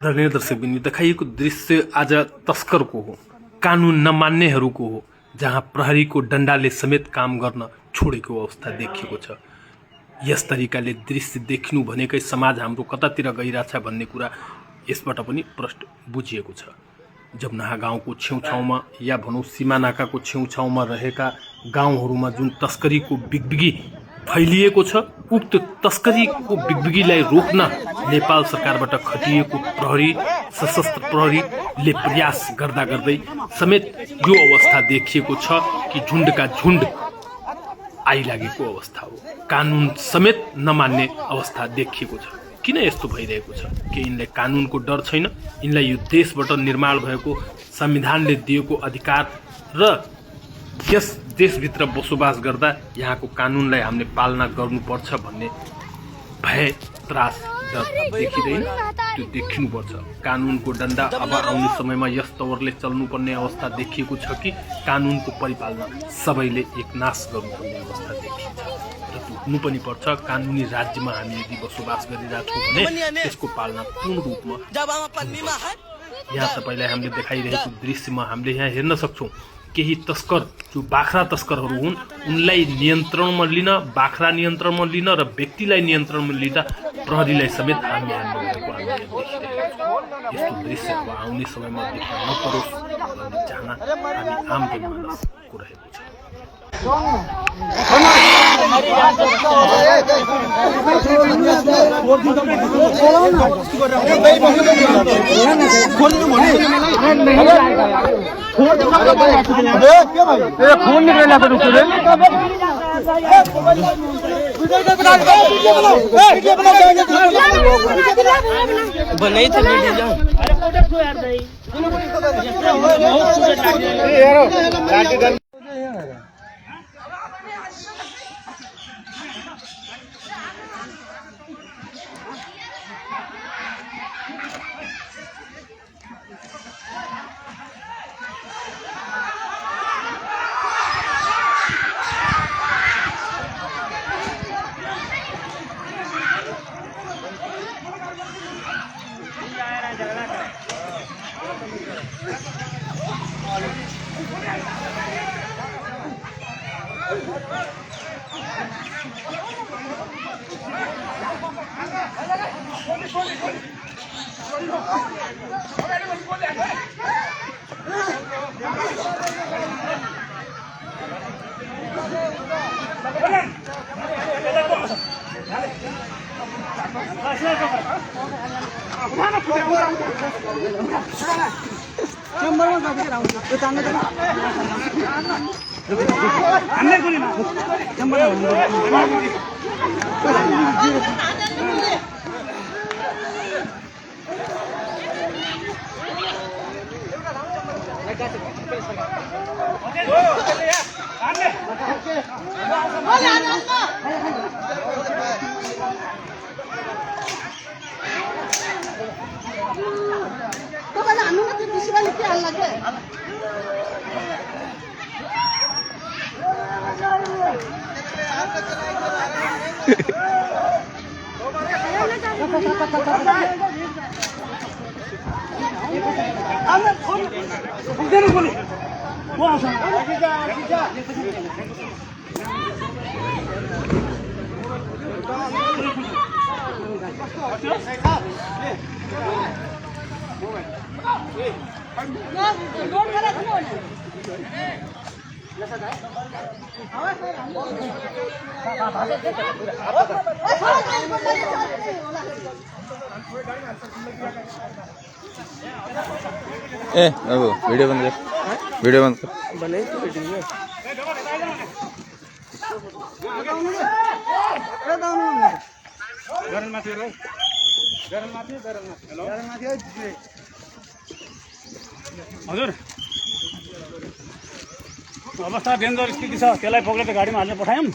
आदरणीय दर्शकबिन देखाइएको दृश्य आज तस्करको हो, कानुन नमान्नेहरूको हो, जहाँ प्रहरीको डन्डाले समेत काम गर्न छोडेको अवस्था देखिएको छ। यस तरिकाले दृश्य देखिनु भनेकै समाज हाम्रो कतातिर गइरहेछ भन्ने कुरा यसबाट पनि प्रष्ट बुझिएको छ। जमुना गाउँको छेउछाउमा या भनौँ सीमानाकाको छेउछाउमा रहेका गाउँहरूमा जुन तस्करीको बिगबिगी फैलिएको छ, उक्त तस्करीको बिगबिगीलाई रोक्न नेपाल सरकारबाट खटिएको प्रहरी, सशस्त्र प्रहरीले प्रयास गर्दा गर्दै समेत यो अवस्था देखिएको छ कि झुन्डका झुन्ड आइलागेको अवस्था हो। कानुन समेत नमान्ने अवस्था देखिएको छ। किन यस्तो भइरहेको छ? के यिनलाई कानुनको डर छैन? यिनलाई यो देशबाट निर्माण भएको संविधानले दिएको अधिकार र यस देशभित्र बसोबास गर्दा यहाँको कानुनलाई हामीले पालना गर्नुपर्छ भन्ने भय, त्रास, डर देखिँदैन? त्यो देखिनुपर्छ। कानुनको डन्डा अब आउने समयमा यस तवरले चल्नुपर्ने अवस्था देखिएको छ कि कानुनको परिपालना सबैले एकनाश गर्नुपर्ने अवस्था देखिन्छ र त्यो हुनु पनि पर्छ। कानुनी राज्यमा हामी यदि बसोबास गरिरहेछौँ भने त्यसको पालना पूर्ण रूपमा यहाँ तपाईँलाई हामीले देखाइरहेको दृश्यमा हामीले यहाँ हेर्न सक्छौँ। केही तस्कर जो बाख्रा तस्करहरू हुन् उनलाई नियन्त्रणमा लिन, बाख्रा नियन्त्रणमा लिन र व्यक्तिलाई नियन्त्रणमा लिँदा प्रहरीलाई समेत हामी देखिरहेका छौँ। यस्तो दृश्य अब आउने समयमा देखा नपरोस् भन्ने चाहना हामी आम जनमानसको रहेको छ। फोन निकलेला तो रुको बनाई थे वीडियो यार अब वीडियो बंद कर, वीडियो बंद कर। हजुर अवस्था डेन्जर स्थिति छ, त्यसलाई पक्रेर गाडीमा हाल्न पठायौँ।